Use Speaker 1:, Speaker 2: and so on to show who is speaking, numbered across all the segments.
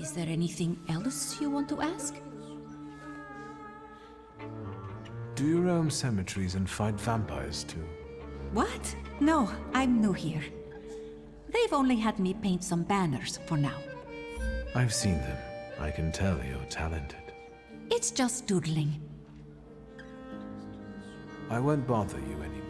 Speaker 1: Is there anything else you want to ask?
Speaker 2: Do you roam cemeteries and fight vampires too?
Speaker 1: What? No, I'm new here. They've only had me paint some banners for now.
Speaker 2: I've seen them. I can tell you're talented.
Speaker 1: It's just doodling.
Speaker 2: I won't bother you anymore.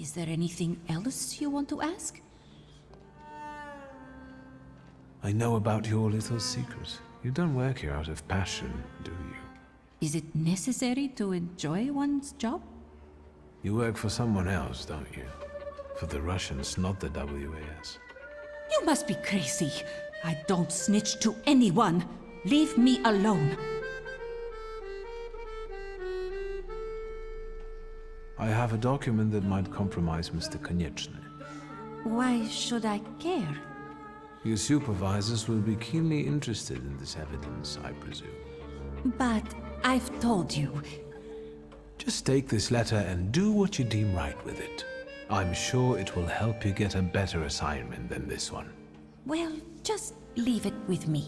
Speaker 1: Is there anything else you want to ask?
Speaker 2: I know about your little secret. You don't work here out of passion, do you?
Speaker 1: Is it necessary to enjoy one's job?
Speaker 2: You work for someone else, don't you? For the Russians, not the WAS.
Speaker 1: You must be crazy. I don't snitch to anyone. Leave me alone.
Speaker 2: I have a document that might compromise Mr. Konieczny.
Speaker 1: Why should I care?
Speaker 2: Your supervisors will be keenly interested in this evidence, I presume.
Speaker 1: But I've told you.
Speaker 2: Just take this letter and do what you deem right with it. I'm sure it will help you get a better assignment than this one.
Speaker 1: Well, just leave it with me.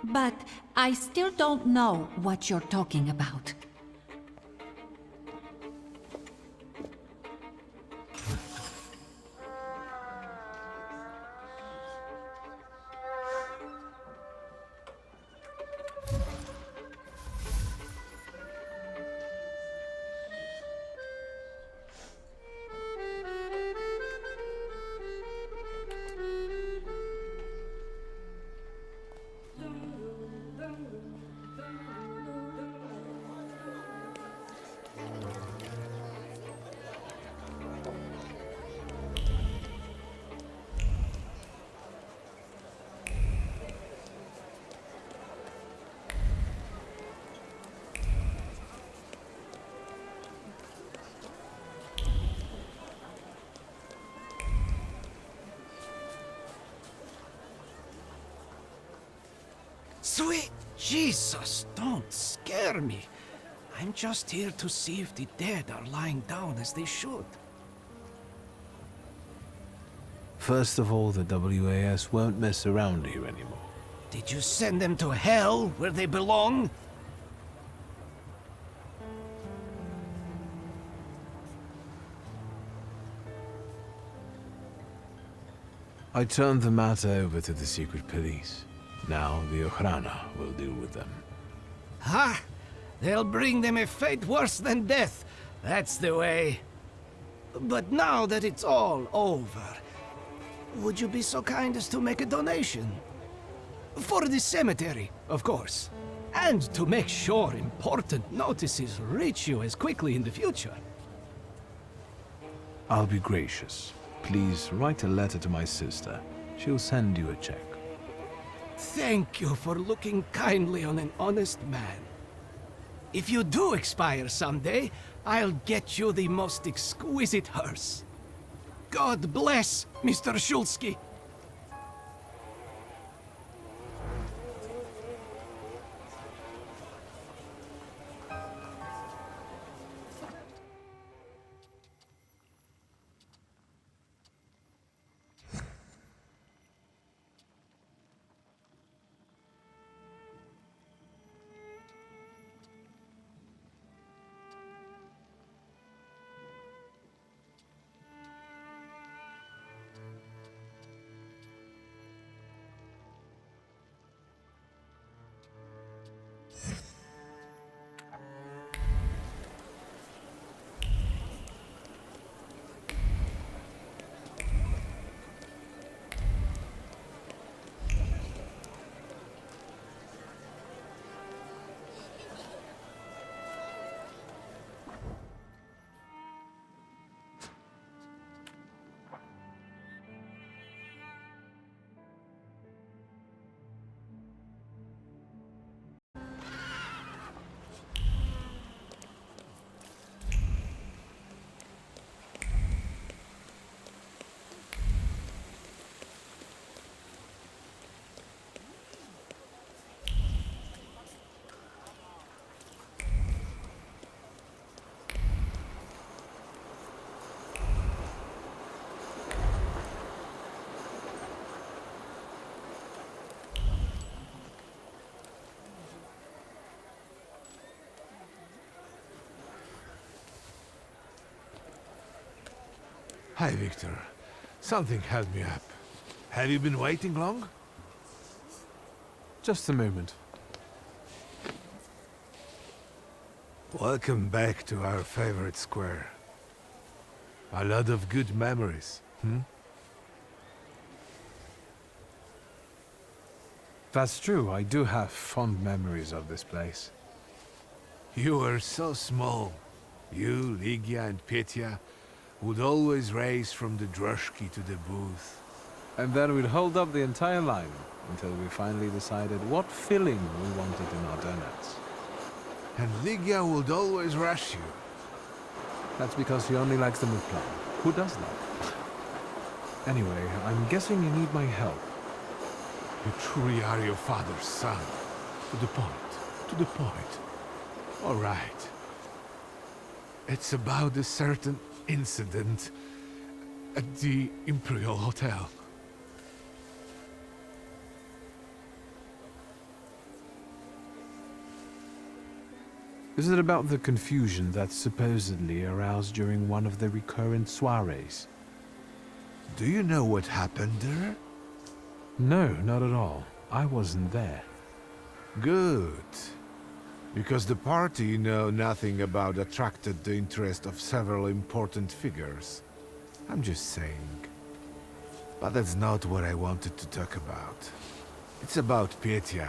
Speaker 1: But I still don't know what you're talking about.
Speaker 3: Sweet Jesus, don't scare me. I'm just here to see if the dead are lying down as they should.
Speaker 2: First of all, the WAS won't mess around here anymore.
Speaker 3: Did you send them to hell, where they belong?
Speaker 2: I turned the matter over to the secret police. Now the Ochrana will deal with them.
Speaker 3: Ha! They'll bring them a fate worse than death. That's the way. But now that it's all over, would you be so kind as to make a donation? For the cemetery, of course. And to make sure important notices reach you as quickly in the future.
Speaker 2: I'll be gracious. Please write a letter to my sister. She'll send you a check.
Speaker 3: Thank you for looking kindly on an honest man. If you do expire someday, I'll get you the most exquisite hearse. God bless, Mr. Shulsky.
Speaker 4: Hi, Victor. Something held me up. Have you been waiting long?
Speaker 2: Just a moment.
Speaker 4: Welcome back to our favorite square. A lot of good memories, hmm?
Speaker 2: That's true, I do have fond memories of this place.
Speaker 4: You were so small. You, Ligia, and Petya would always race from the droshky to the booth.
Speaker 2: And then we'd hold up the entire line until we finally decided what filling we wanted in our donuts.
Speaker 4: And Ligia would always rush you.
Speaker 2: That's because she only likes them with plum. Who does that? Anyway, I'm guessing you need my help.
Speaker 4: You truly are your father's son. To the point. To the point. All right. It's about a certain incident at the Imperial Hotel.
Speaker 2: Is it about the confusion that supposedly aroused during one of the recurrent soirees?
Speaker 4: Do you know what happened there?
Speaker 2: No, not at all. I wasn't there.
Speaker 4: Good. Because the party you know nothing about attracted the interest of several important figures. I'm just saying. But that's not what I wanted to talk about. It's about Petya.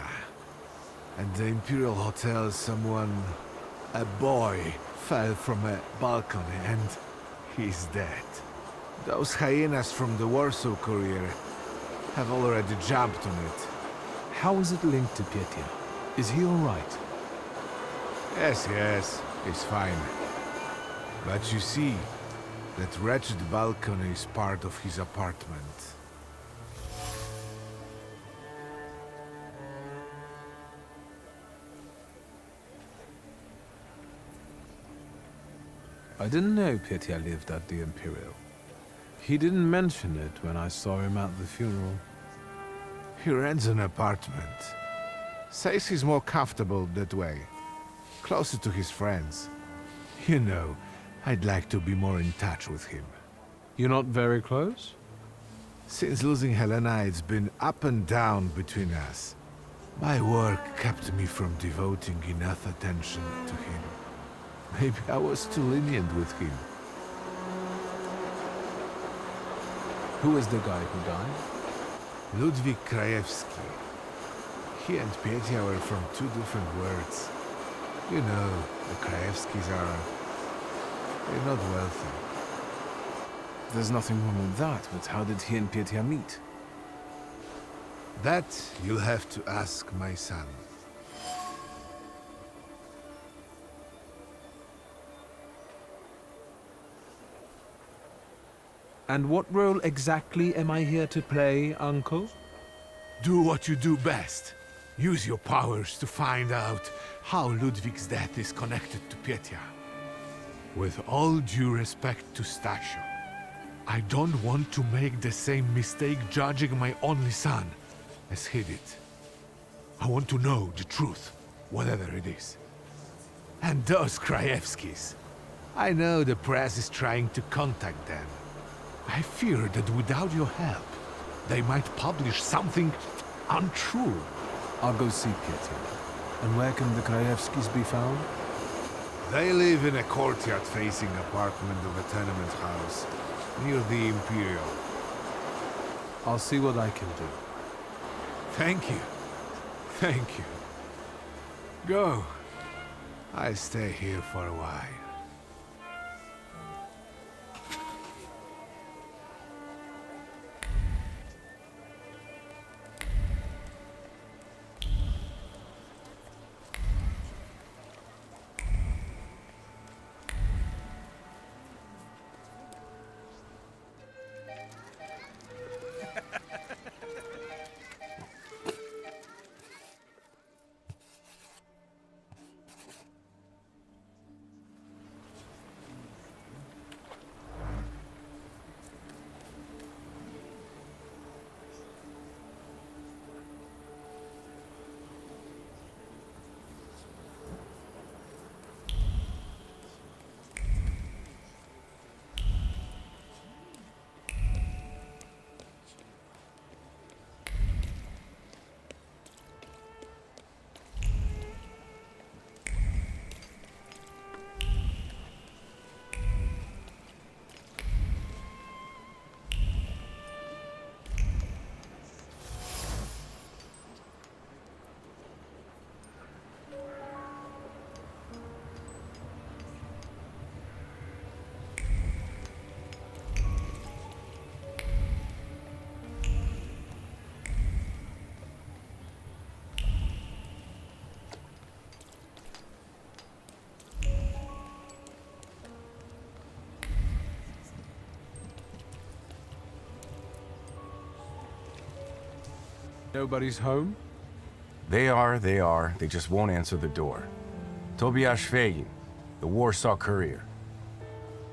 Speaker 4: At the Imperial Hotel, a boy, fell from a balcony and he's dead. Those hyenas from the Warsaw Courier have already jumped on it.
Speaker 2: How is it linked to Petya? Is he alright?
Speaker 4: Yes, he's fine. But you see, that wretched balcony is part of his apartment.
Speaker 2: I didn't know Petya lived at the Imperial. He didn't mention it when I saw him at the funeral.
Speaker 4: He rents an apartment. Says he's more comfortable that way. Closer to his friends. You know, I'd like to be more in touch with him.
Speaker 2: You're not very close?
Speaker 4: Since losing Helena, it's been up and down between us. My work kept me from devoting enough attention to him. Maybe I was too lenient with him.
Speaker 2: Who is the guy who died?
Speaker 4: Ludwig Krajewski. He and Petya were from two different worlds. You know, the Krajewskis they're not wealthy.
Speaker 2: There's nothing wrong with that, but how did he and Petya meet?
Speaker 4: That you'll have to ask my son.
Speaker 2: And what role exactly am I here to play, Uncle?
Speaker 4: Do what you do best. Use your powers to find out how Ludwig's death is connected to Petya. With all due respect to Stasio, I don't want to make the same mistake judging my only son as he did. I want to know the truth, whatever it is. And those Krajewskis, I know the press is trying to contact them. I fear that without your help, they might publish something untrue.
Speaker 2: I'll go see Petya. And where can the Krajewskis be found?
Speaker 4: They live in a courtyard-facing apartment of a tenement house, near the Imperial.
Speaker 2: I'll see what I can do.
Speaker 4: Thank you. Thank you. Go. I stay here for a while.
Speaker 2: Nobody's home?
Speaker 5: They are. They just won't answer the door. Tobias Fagin, the Warsaw Courier.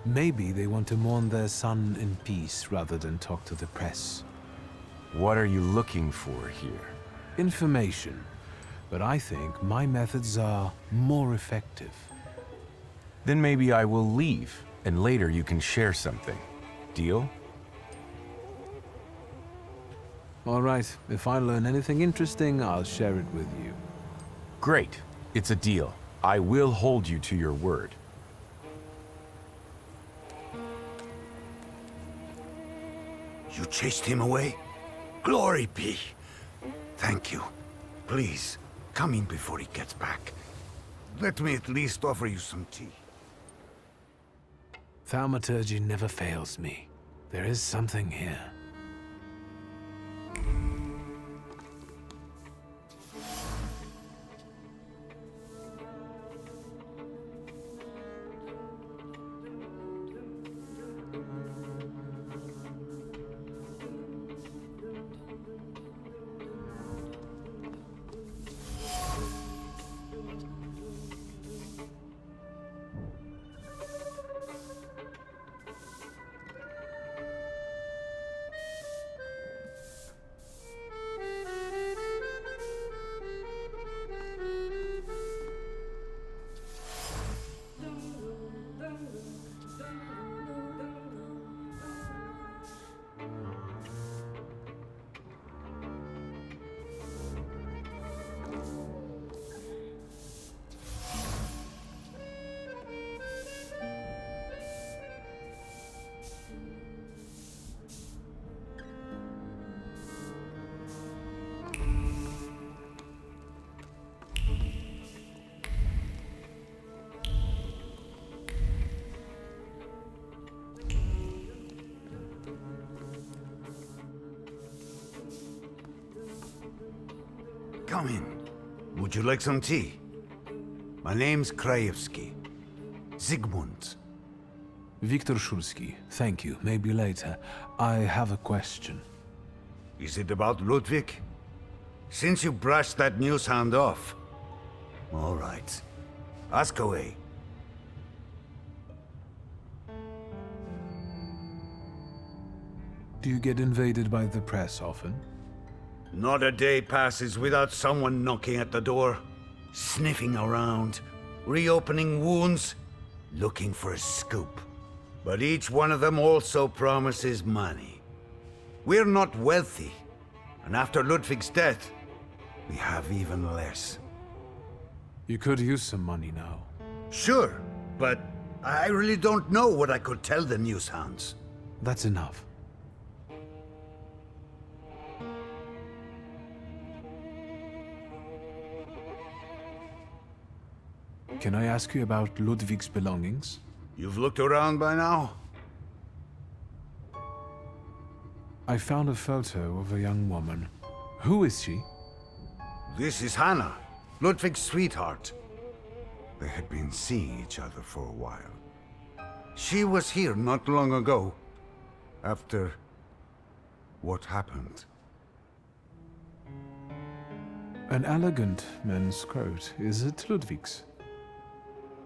Speaker 2: Maybe they want to mourn their son in peace rather than talk to the press.
Speaker 5: What are you looking for here?
Speaker 2: Information. But I think my methods are more effective.
Speaker 5: Then maybe I will leave, and later you can share something. Deal?
Speaker 2: All right, if I learn anything interesting, I'll share it with you.
Speaker 5: Great. It's a deal. I will hold you to your word.
Speaker 6: You chased him away? Glory be. Thank you. Please, come in before he gets back. Let me at least offer you some tea.
Speaker 2: Thaumaturge never fails me. There is something here.
Speaker 6: Come in. Would you like some tea? My name's Krajewski. Zygmunt.
Speaker 2: Viktor Szulski, thank you. Maybe later. I have a question.
Speaker 6: Is it about Ludwig? Since you brushed that news hound off. All right. Ask away.
Speaker 2: Do you get invaded by the press often?
Speaker 6: Not a day passes without someone knocking at the door, sniffing around, reopening wounds, looking for a scoop. But each one of them also promises money. We're not wealthy, and after Ludwig's death, we have even less.
Speaker 2: You could use some money now.
Speaker 6: Sure, but I really don't know what I could tell the news hounds.
Speaker 2: That's enough. Can I ask you about Ludwig's belongings?
Speaker 6: You've looked around by now?
Speaker 2: I found a photo of a young woman. Who is she?
Speaker 6: This is Hannah, Ludwig's sweetheart. They had been seeing each other for a while. She was here not long ago, after what happened.
Speaker 2: An elegant men's coat. Is it Ludwig's?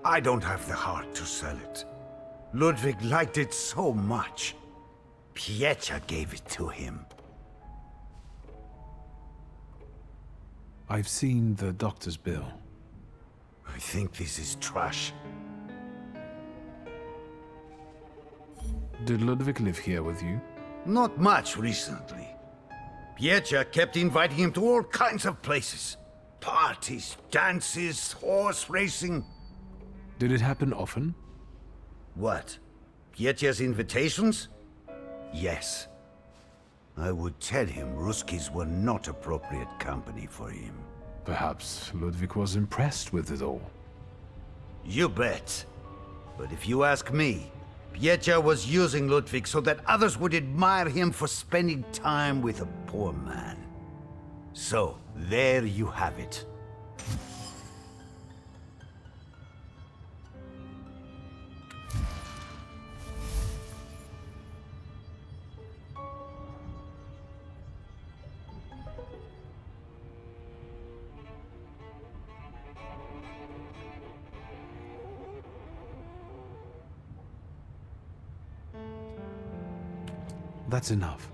Speaker 6: I don't have the heart to sell it. Ludwig liked it so much. Piecha gave it to him.
Speaker 2: I've seen the doctor's bill.
Speaker 6: I think this is trash.
Speaker 2: Did Ludwig live here with you?
Speaker 6: Not much recently. Piecha kept inviting him to all kinds of places. Parties, dances, horse racing.
Speaker 2: Did it happen often?
Speaker 6: What? Piecha's invitations? Yes. I would tell him Ruskies were not appropriate company for him.
Speaker 2: Perhaps Ludwig was impressed with it all.
Speaker 6: You bet. But if you ask me, Piecha was using Ludwig so that others would admire him for spending time with a poor man. So, there you have it.
Speaker 2: That's enough.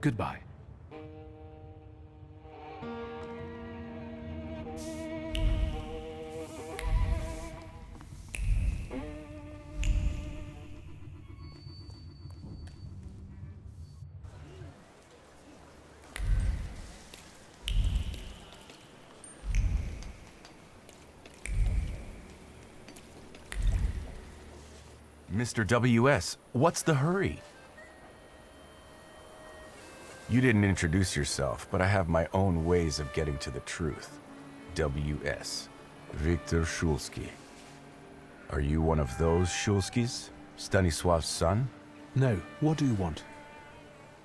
Speaker 2: Goodbye.
Speaker 5: Mr. W.S., what's the hurry? You didn't introduce yourself, but I have my own ways of getting to the truth. W.S. Victor Shulsky. Are you one of those Shulskys? Stanisław's son?
Speaker 2: No, what do you want?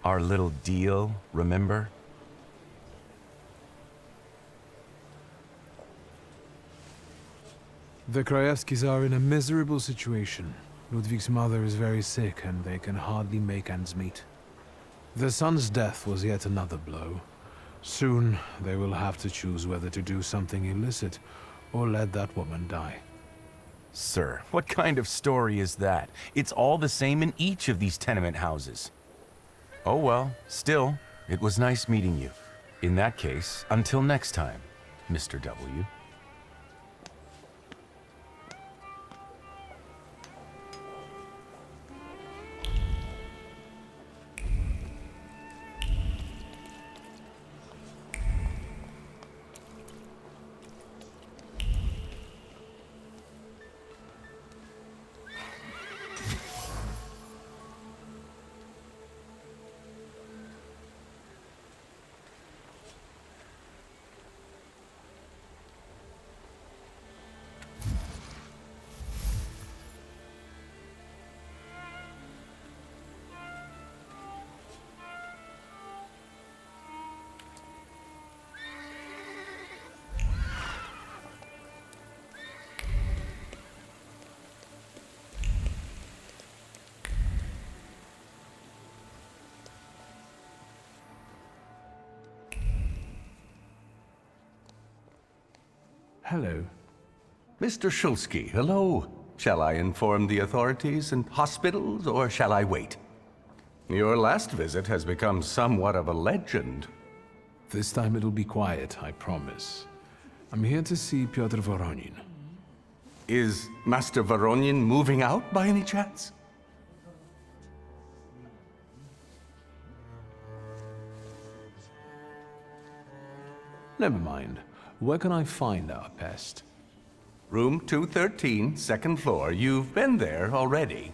Speaker 5: Our little deal, remember?
Speaker 2: The Krajewskis are in a miserable situation. Ludwig's mother is very sick, and they can hardly make ends meet. The son's death was yet another blow. Soon, they will have to choose whether to do something illicit, or let that woman die.
Speaker 5: Sir, what kind of story is that? It's all the same in each of these tenement houses. Oh well, still, it was nice meeting you. In that case, until next time, Mr. W.
Speaker 2: Hello.
Speaker 7: Mr. Shulsky, hello. Shall I inform the authorities and hospitals, or shall I wait? Your last visit has become somewhat of a legend.
Speaker 2: This time it'll be quiet, I promise. I'm here to see Pyotr Voronin.
Speaker 7: Is Master Voronin moving out by any chance?
Speaker 2: Never mind. Where can I find our pest?
Speaker 7: Room 213, second floor. You've been there already.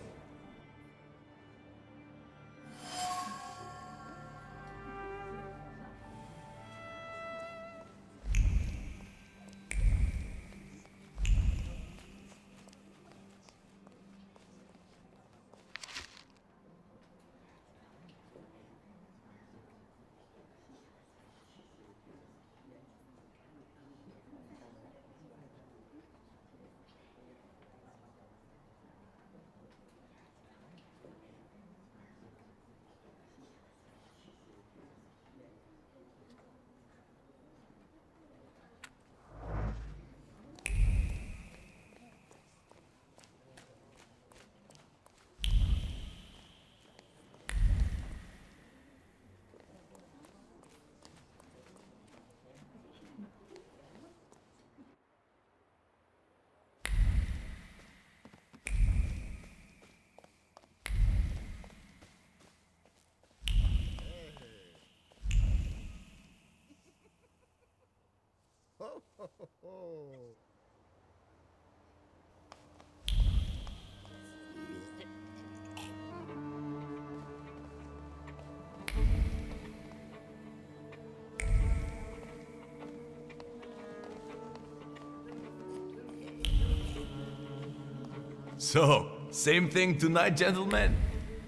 Speaker 8: So, same thing tonight, gentlemen?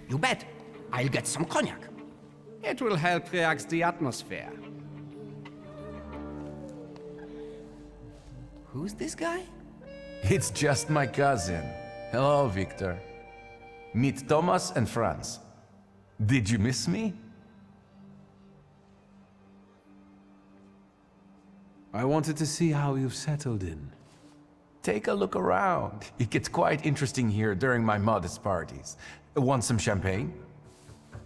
Speaker 9: You bet. I'll get some cognac. It will help relax the atmosphere. Who's this guy?
Speaker 8: It's just my cousin. Hello, Victor. Meet Thomas and Franz. Did you miss me?
Speaker 2: I wanted to see how you've settled in.
Speaker 8: Take a look around. It gets quite interesting here during my modest parties. Want some champagne?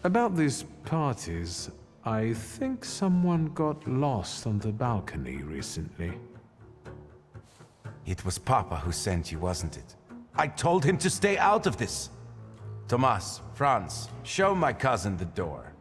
Speaker 2: About these parties, I think someone got lost on the balcony recently.
Speaker 8: It was Papa who sent you, wasn't it? I told him to stay out of this. Thomas, Franz, show my cousin the door.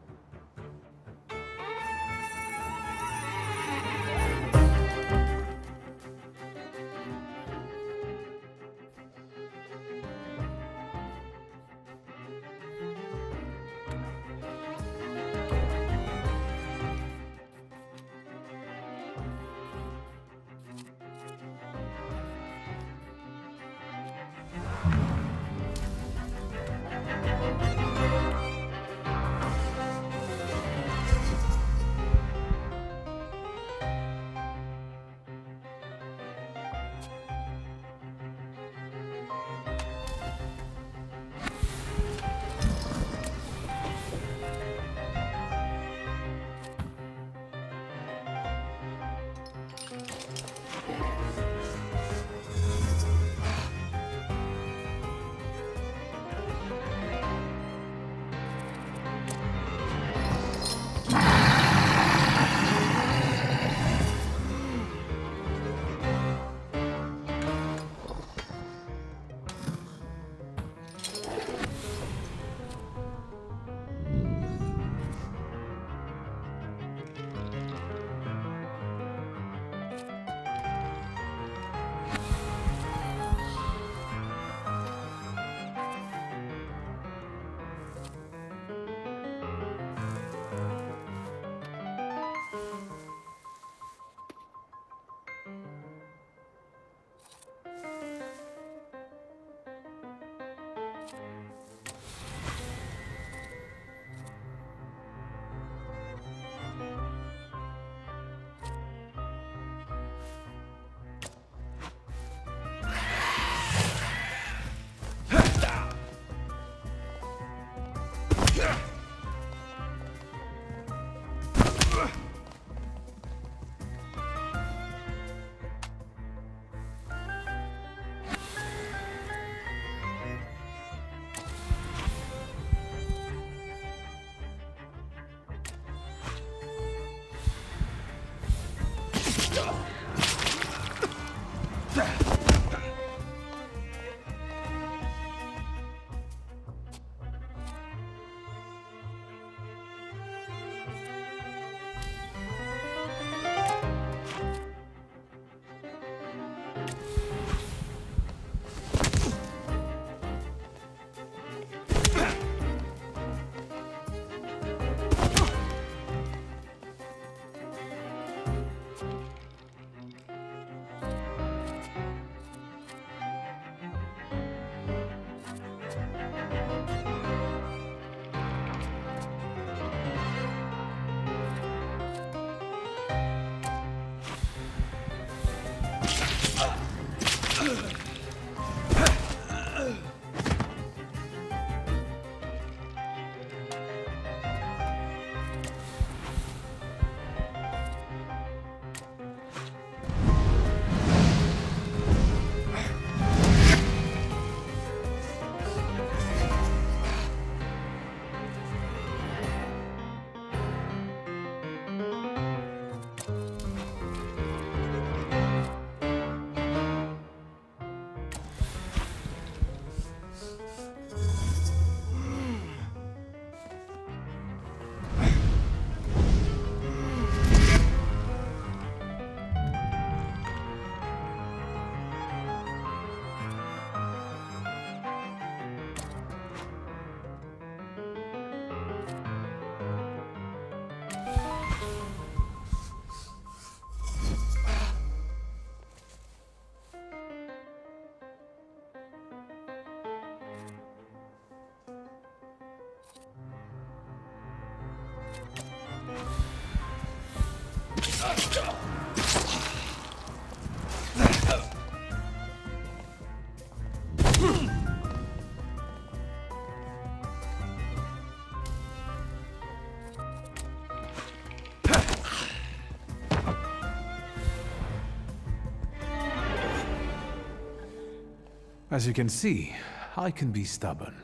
Speaker 2: As you can see, I can be stubborn.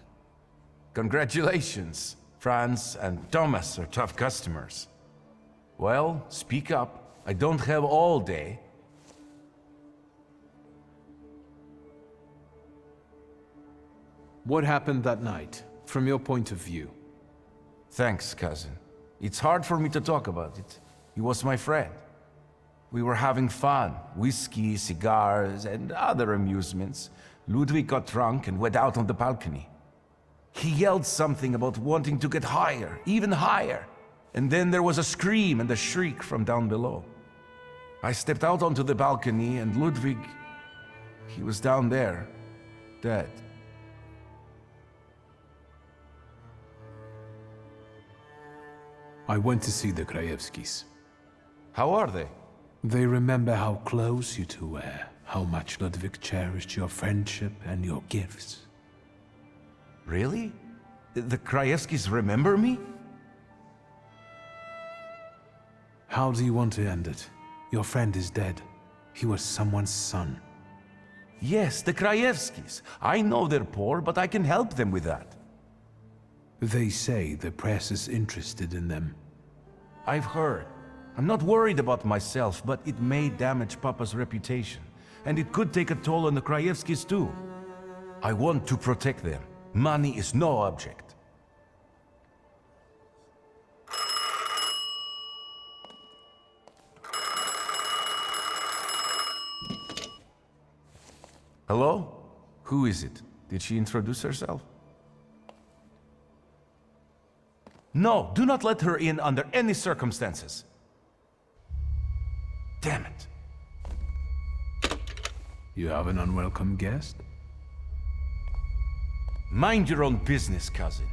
Speaker 8: Congratulations. Franz and Thomas are tough customers. Well, speak up. I don't have all day.
Speaker 2: What happened that night, from your point of view?
Speaker 8: Thanks, cousin. It's hard for me to talk about it. He was my friend. We were having fun. Whiskey, cigars, and other amusements. Ludwig got drunk and went out on the balcony. He yelled something about wanting to get higher, even higher. And then there was a scream and a shriek from down below. I stepped out onto the balcony and Ludwig, he was down there, dead.
Speaker 2: I went to see the Krajewskis.
Speaker 8: How are they?
Speaker 2: They remember how close you two were, how much Ludwig cherished your friendship and your gifts.
Speaker 8: Really? The Krajewskis remember me?
Speaker 2: How do you want to end it? Your friend is dead. He was someone's son.
Speaker 8: Yes, the Krajewskis. I know they're poor, but I can help them with that.
Speaker 2: They say the press is interested in them.
Speaker 8: I've heard. I'm not worried about myself, but it may damage Papa's reputation. And it could take a toll on the Krajewskis too. I want to protect them. Money is no object. Hello? Who is it? Did she introduce herself? No, do not let her in under any circumstances. Damn it.
Speaker 2: You have an unwelcome guest?
Speaker 8: Mind your own business, cousin.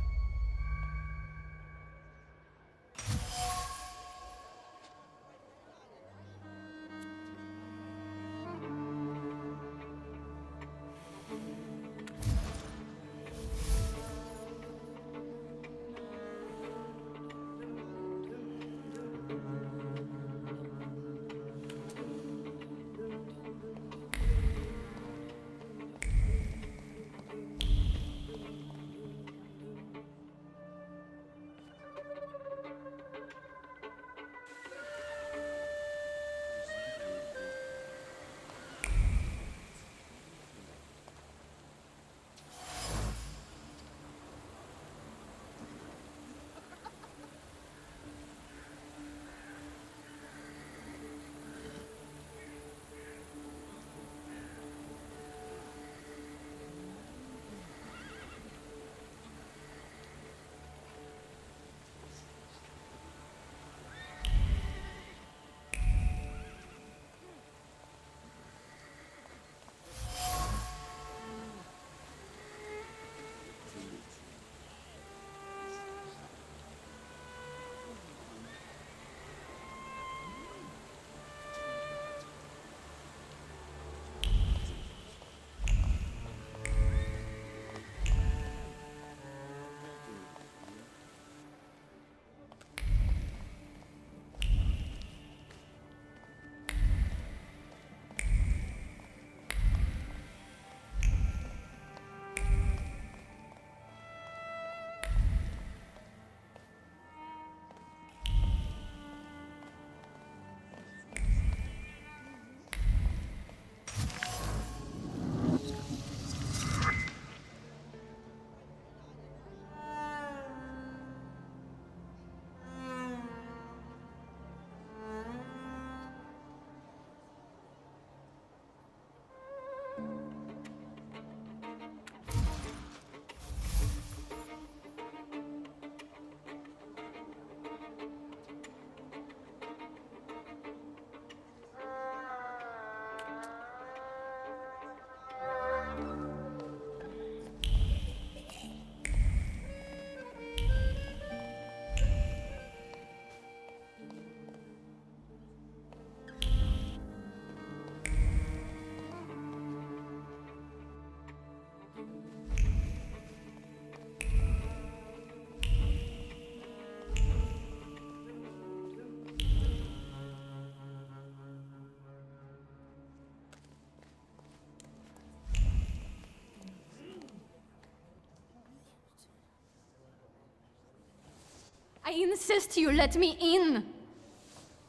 Speaker 10: I insist you let me in!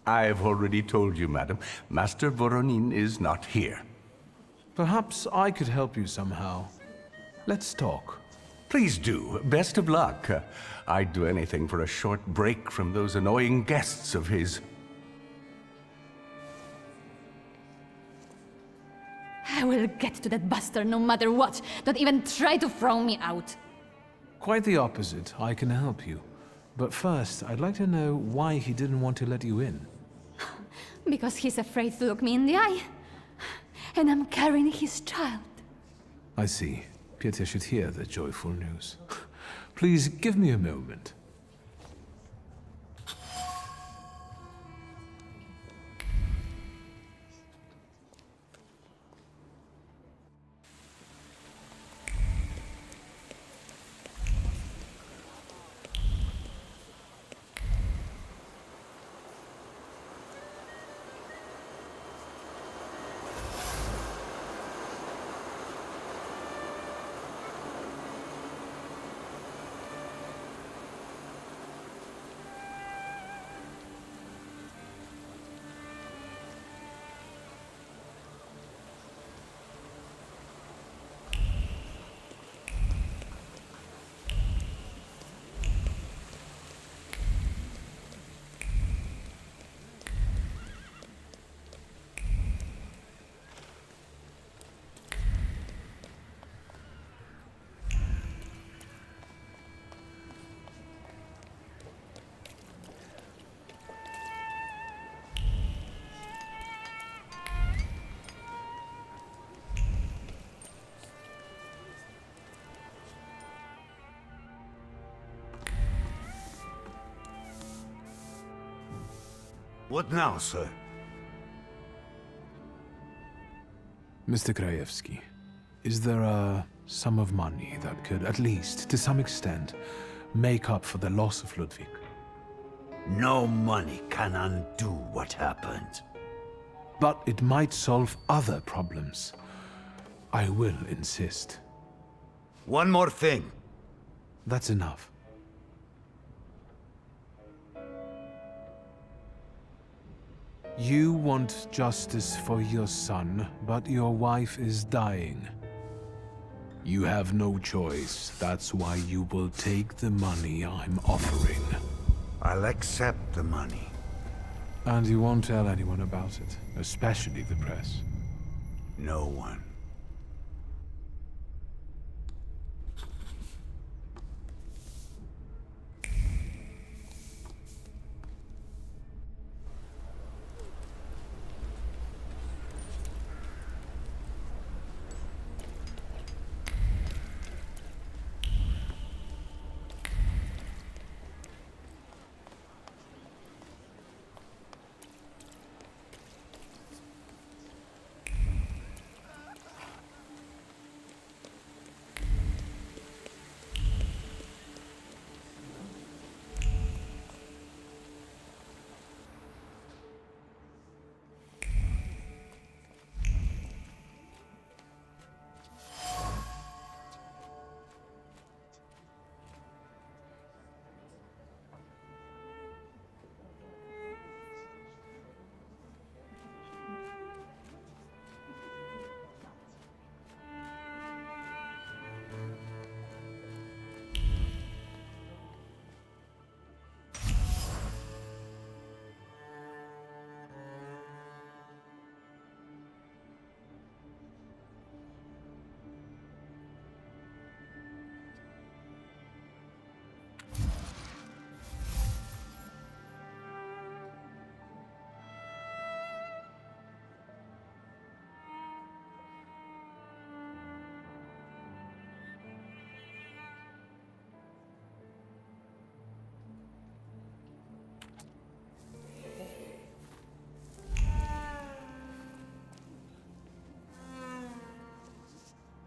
Speaker 7: I've already told you, madam. Master Voronin is not here.
Speaker 2: Perhaps I could help you somehow. Let's talk.
Speaker 7: Please do. Best of luck. I'd do anything for a short break from those annoying guests of his.
Speaker 10: I will get to that bastard no matter what. Don't even try to throw me out.
Speaker 2: Quite the opposite. I can help you. But first, I'd like to know why he didn't want to let you in.
Speaker 10: Because he's afraid to look me in the eye. And I'm carrying his child.
Speaker 2: I see. Pietya should hear the joyful news. Please give me a moment.
Speaker 6: What now, sir?
Speaker 2: Mr. Krajewski, is there a sum of money that could, at least to some extent, make up for the loss of Ludwig?
Speaker 6: No money can undo what happened.
Speaker 2: But it might solve other problems. I will insist.
Speaker 6: One more thing.
Speaker 2: That's enough. You want justice for your son, but your wife is dying. You have no choice. That's why you will take the money I'm offering.
Speaker 6: I'll accept the money.
Speaker 2: And you won't tell anyone about it, especially the press.
Speaker 6: No one.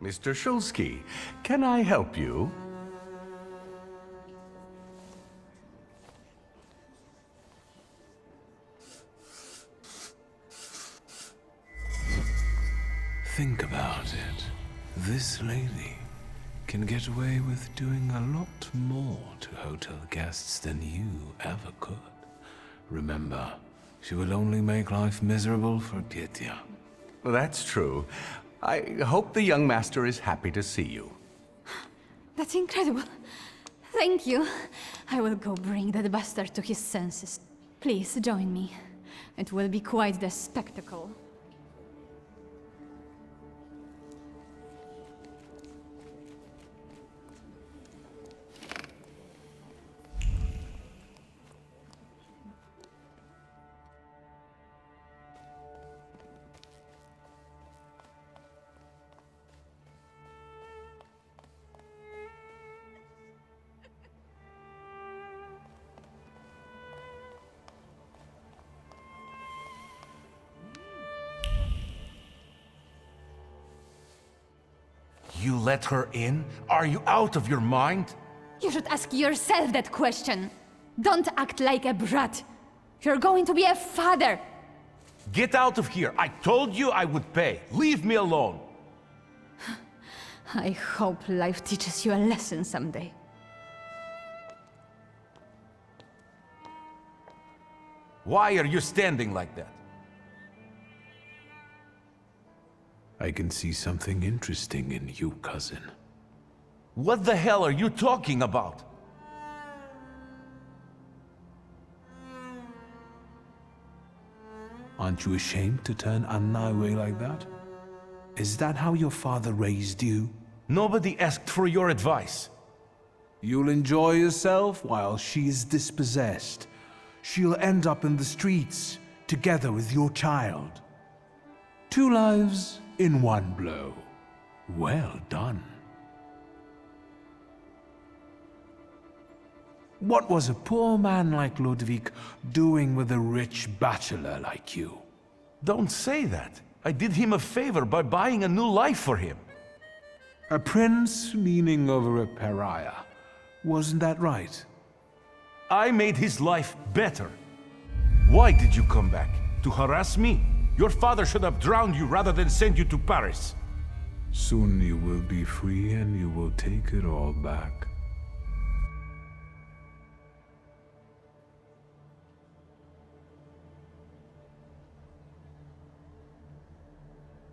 Speaker 7: Mr. Shulsky, can I help you?
Speaker 2: Think about it. This lady can get away with doing a lot more to hotel guests than you ever could. Remember, she will only make life miserable for Pietya.
Speaker 7: Well, that's true. I hope the young master is happy to see you.
Speaker 10: That's incredible. Thank you. I will go bring that bastard to his senses. Please join me. It will be quite the spectacle.
Speaker 8: You let her in? Are you out of your mind?
Speaker 10: You should ask yourself that question. Don't act like a brat. You're going to be a father.
Speaker 8: Get out of here. I told you I would pay. Leave me alone.
Speaker 10: I hope life teaches you a lesson someday.
Speaker 8: Why are you standing like that?
Speaker 2: I can see something interesting in you, cousin.
Speaker 8: What the hell are you talking about?
Speaker 2: Aren't you ashamed to turn Anna away like that? Is that how your father raised you?
Speaker 8: Nobody asked for your advice.
Speaker 2: You'll enjoy yourself while she's dispossessed. She'll end up in the streets, together with your child. 2 lives in 1 blow. Well done. What was a poor man like Ludwig doing with a rich bachelor like you?
Speaker 8: Don't say that. I did him a favor by buying a new life for him.
Speaker 2: A prince leaning over a pariah. Wasn't that right?
Speaker 8: I made his life better. Why did you come back? To harass me? Your father should have drowned you rather than send you to Paris.
Speaker 2: Soon you will be free and you will take it all back.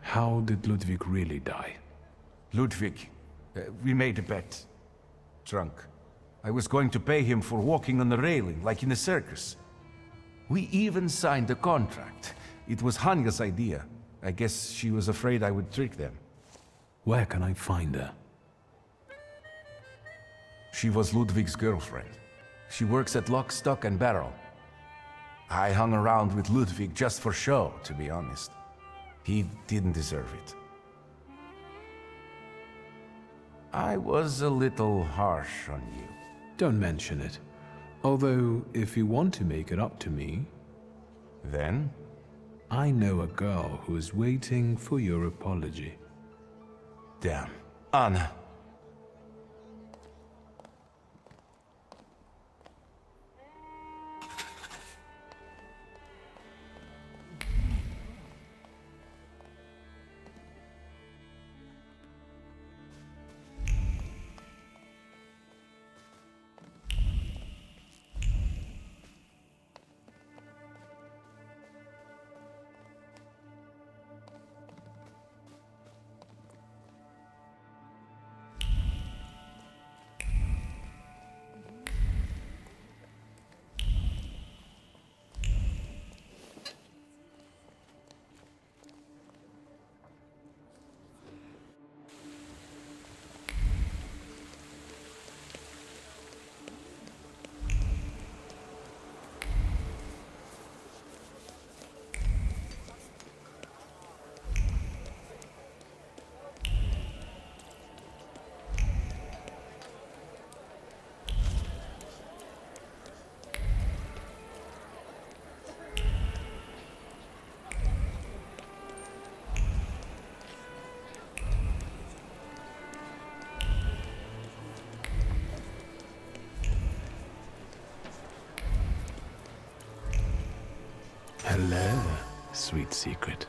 Speaker 2: How did Ludwig really die?
Speaker 8: Ludwig, we made a bet. Drunk. I was going to pay him for walking on the railing, like in a circus. We even signed a contract. It was Hanya's idea. I guess she was afraid I would trick them.
Speaker 2: Where can I find her?
Speaker 8: She was Ludwig's girlfriend. She works at Lock, Stock and Barrel. I hung around with Ludwig just for show, to be honest. He didn't deserve it. I was a little harsh on you.
Speaker 2: Don't mention it. Although, if you want to make it up to me...
Speaker 8: Then?
Speaker 2: I know a girl who is waiting for your apology.
Speaker 8: Damn. Anna.
Speaker 2: Hello, sweet secret.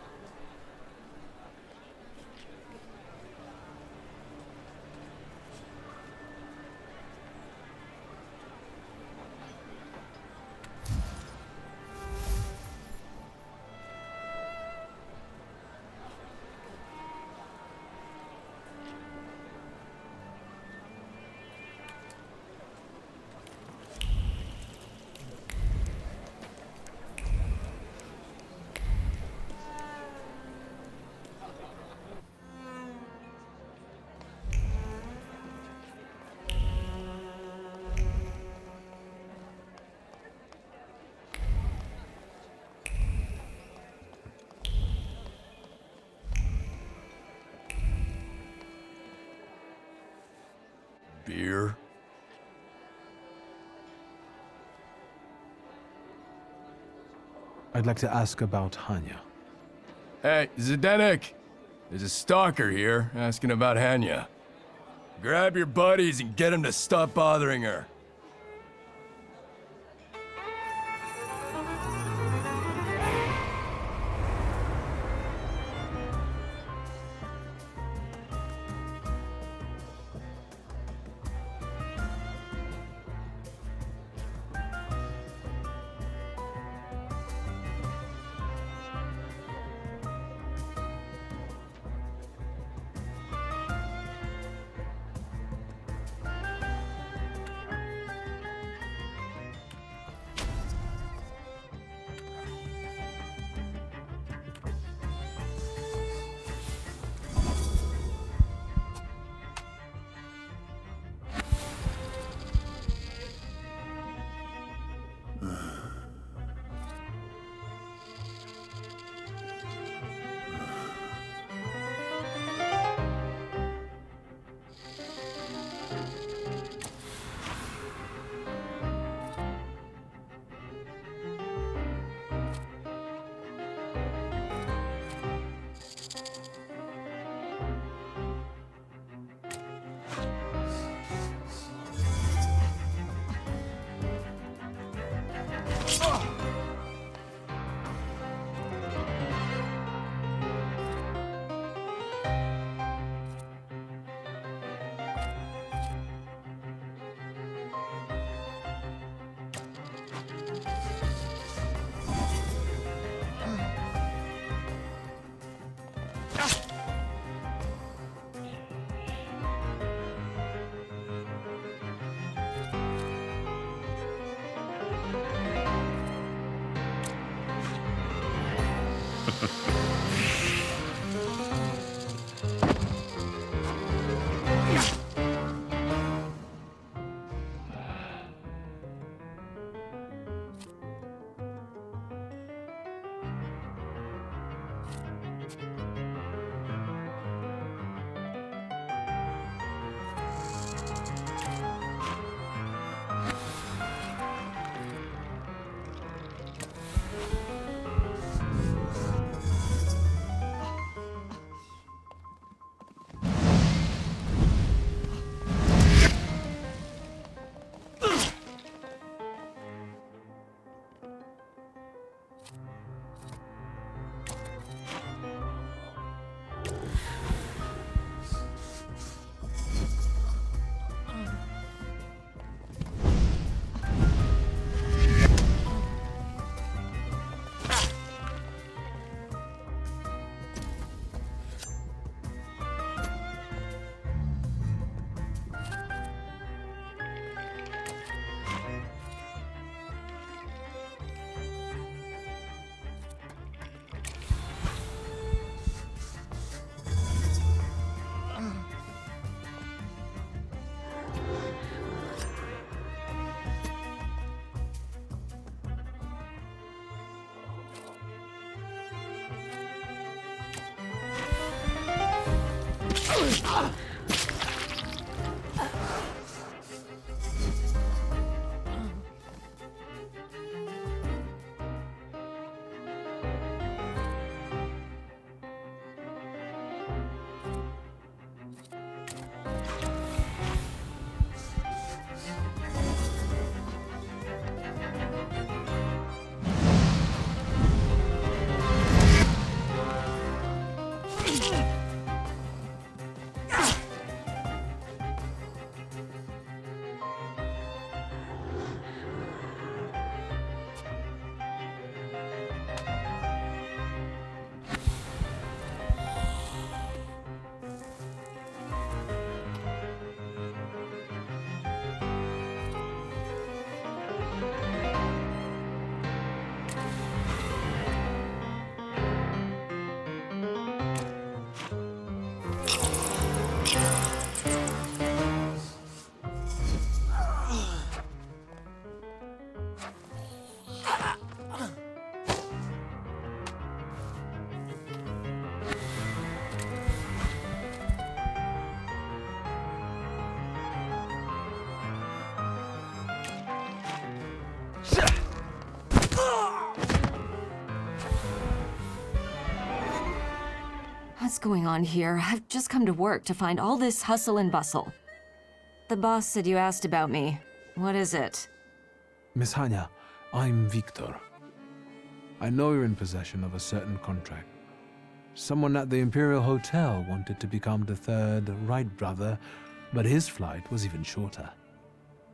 Speaker 11: here?
Speaker 2: I'd like to ask about Hanya.
Speaker 11: Hey, Zdenek! There's a stalker here asking about Hanya. Grab your buddies and get them to stop bothering her.
Speaker 12: What's going on here? I've just come to work to find all this hustle and bustle. The boss said you asked about me. What is it?
Speaker 2: Miss Hanya, I'm Victor. I know you're in possession of a certain contract. Someone at the Imperial Hotel wanted to become the third Wright brother, but his flight was even shorter.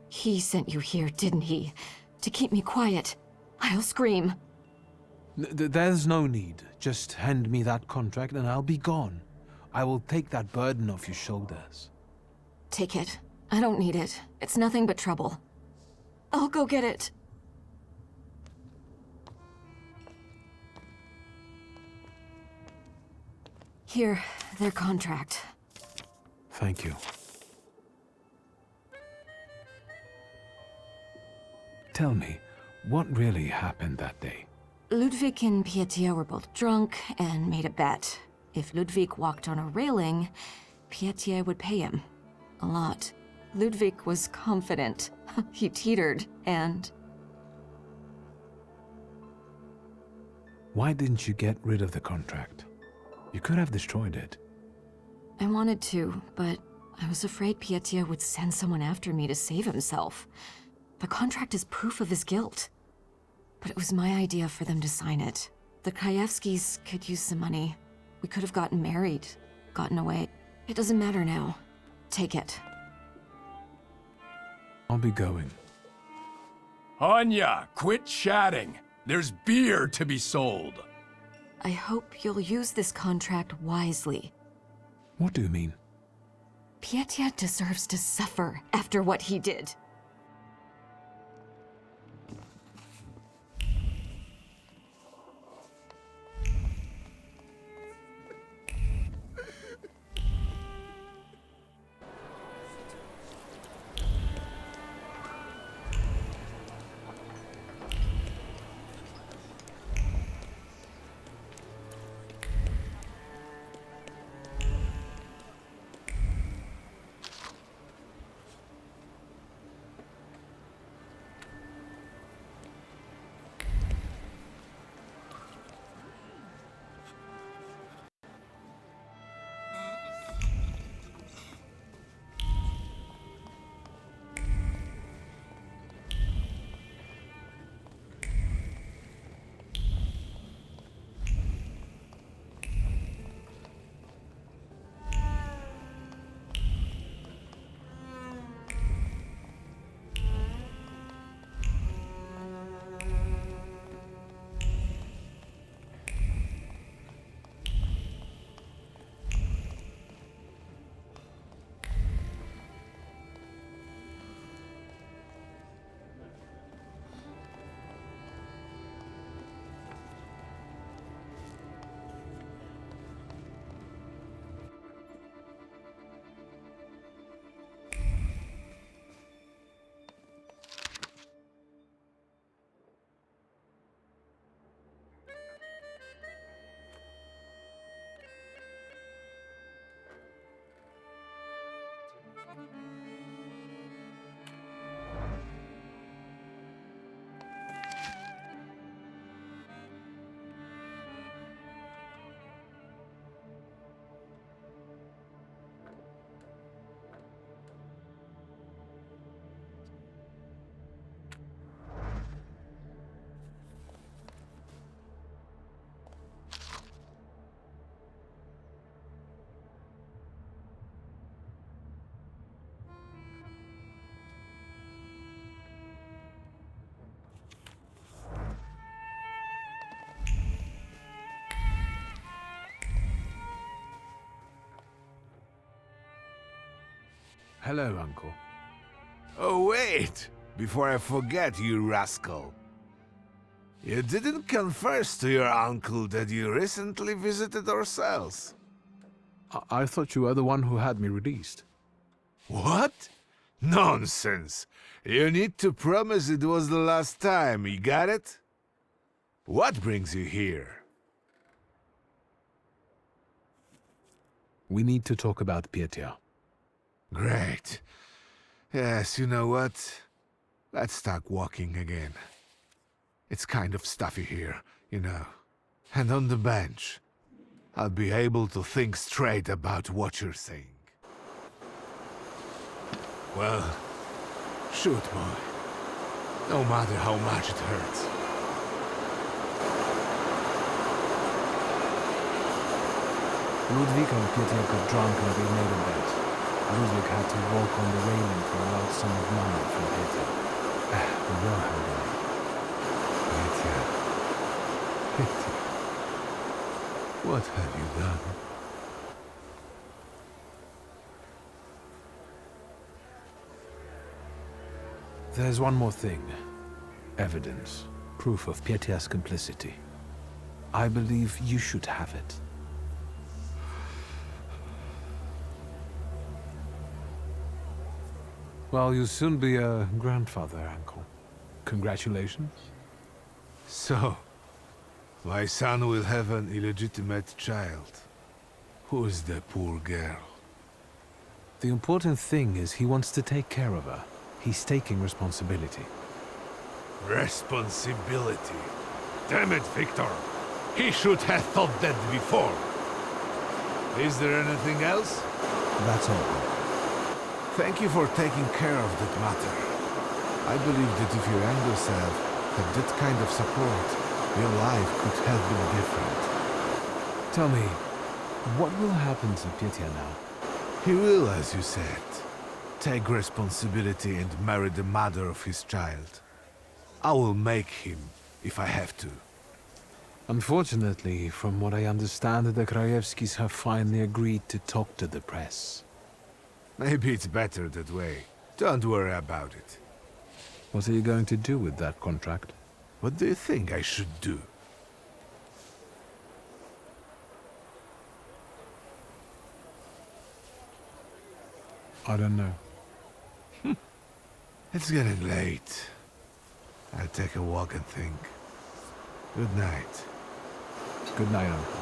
Speaker 12: He sent you here, didn't he? To keep me quiet. I'll scream.
Speaker 2: There's no need. Just hand me that contract and I'll be gone. I will take that burden off your shoulders.
Speaker 12: Take it. I don't need it. It's nothing but trouble. I'll go get it. Here, their contract.
Speaker 2: Thank you. Tell me, what really happened that day?
Speaker 12: Ludwig and Pietia were both drunk and made a bet. If Ludwig walked on a railing, Pietia would pay him. A lot. Ludwig was confident. He teetered, and...
Speaker 2: Why didn't you get rid of the contract? You could have destroyed it.
Speaker 12: I wanted to, but I was afraid Pietia would send someone after me to save himself. The contract is proof of his guilt. But it was my idea for them to sign it. The Krajewskis could use some money. We could have gotten married, gotten away. It doesn't matter now. Take it.
Speaker 2: I'll be going.
Speaker 11: Anya, quit chatting. There's beer to be sold.
Speaker 12: I hope you'll use this contract wisely.
Speaker 2: What do you mean?
Speaker 12: Pietia deserves to suffer after what he did.
Speaker 2: Hello, Uncle.
Speaker 4: Oh, wait! Before I forget, you rascal. You didn't confess to your uncle that you recently visited our cells.
Speaker 2: I thought you were the one who had me released.
Speaker 4: What? Nonsense! You need to promise it was the last time, you got it? What brings you here?
Speaker 2: We need to talk about Pietia.
Speaker 4: Great. Yes, you know what? Let's start walking again. It's kind of stuffy here, you know. And on the bench. I'll be able to think straight about what you're saying. Well, shoot, boy. No matter how much it hurts.
Speaker 2: Ludwig and Peter got drunk and they made a bet. Ludwig had to walk on the railing for a large sum of money from Peter. We know how it is.
Speaker 4: Peter. Peter. What have you done?
Speaker 2: There's one more thing. Evidence. Proof of Pietia's complicity. I believe you should have it. Well, you'll soon be a grandfather, Uncle. Congratulations.
Speaker 4: So, my son will have an illegitimate child. Who's the poor girl?
Speaker 2: The important thing is he wants to take care of her. He's taking responsibility.
Speaker 4: Responsibility. Damn it, Victor. He should have thought that before. Is there anything else?
Speaker 2: That's all.
Speaker 4: Thank you for taking care of that matter. I believe that if your younger self had that kind of support, your life could have been different.
Speaker 2: Tell me, what will happen to Pietia now?
Speaker 4: He will, as you said, take responsibility and marry the mother of his child. I will make him, if I have to.
Speaker 2: Unfortunately, from what I understand, the Krajewskis have finally agreed to talk to the press.
Speaker 4: Maybe it's better that way. Don't worry about it.
Speaker 2: What are you going to do with that contract?
Speaker 4: What do you think I should do?
Speaker 2: I don't know.
Speaker 4: It's getting late. I'll take a walk and think. Good night.
Speaker 2: Good night, Uncle.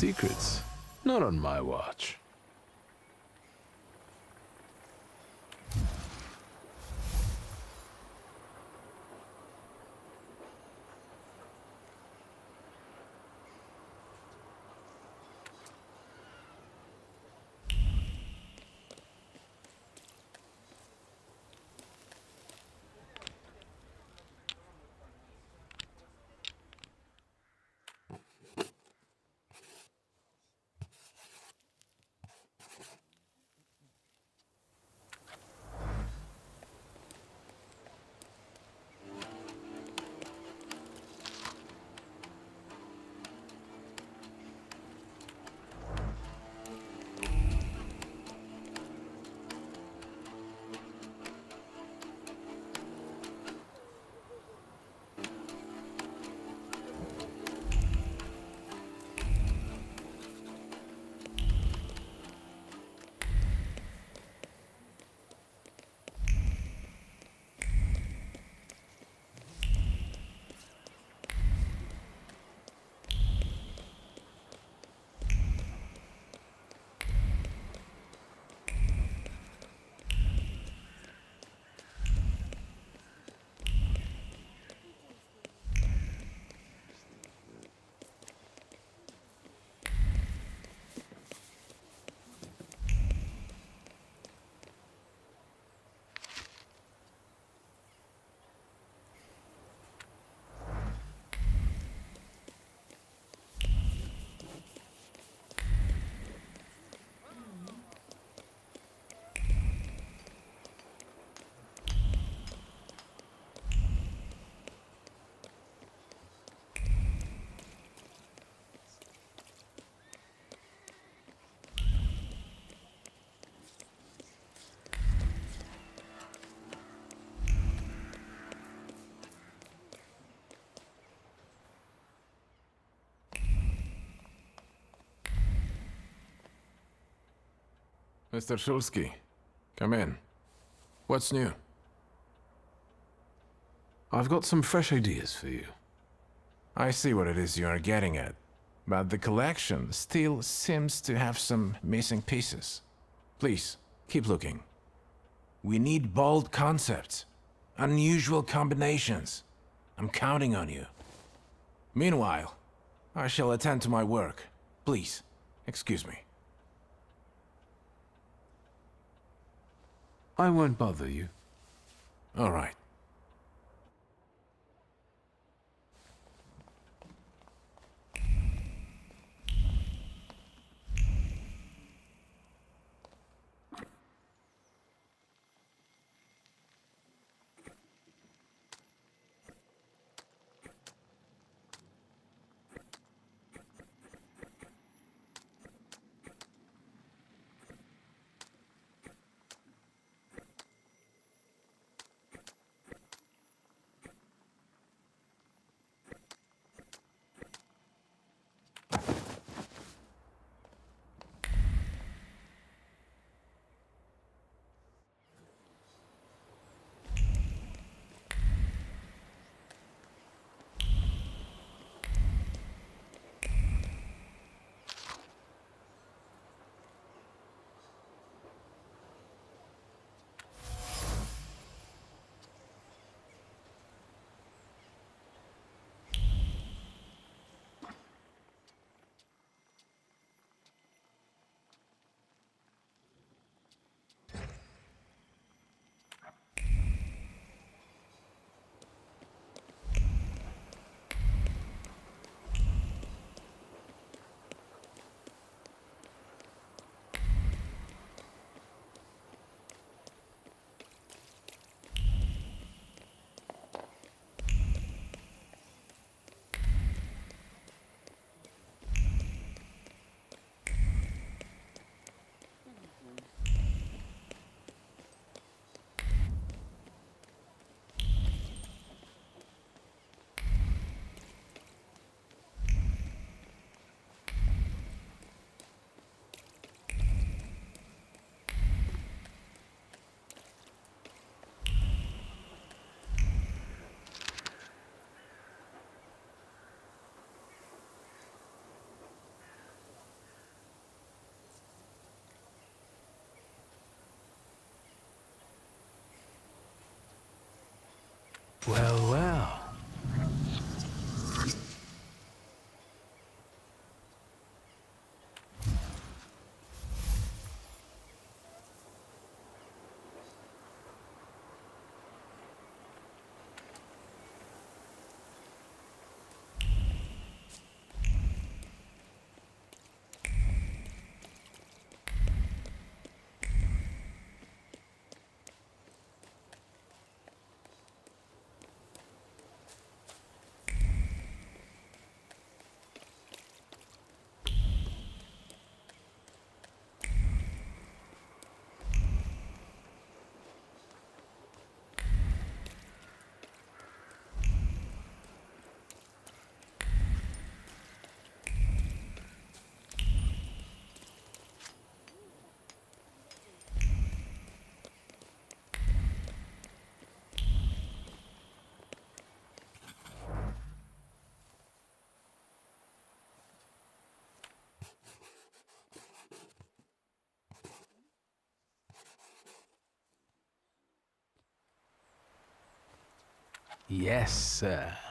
Speaker 2: secrets. Not on my watch.
Speaker 13: Mr. Shulsky, come in. What's new?
Speaker 2: I've got some fresh ideas for you.
Speaker 13: I see what it is you are getting at, but the collection still seems to have some missing pieces. Please, keep looking. We need bold concepts, unusual combinations. I'm counting on you. Meanwhile, I shall attend to my work. Please, excuse me.
Speaker 2: I won't bother you.
Speaker 13: All right.
Speaker 2: Well, well. Yes, sir.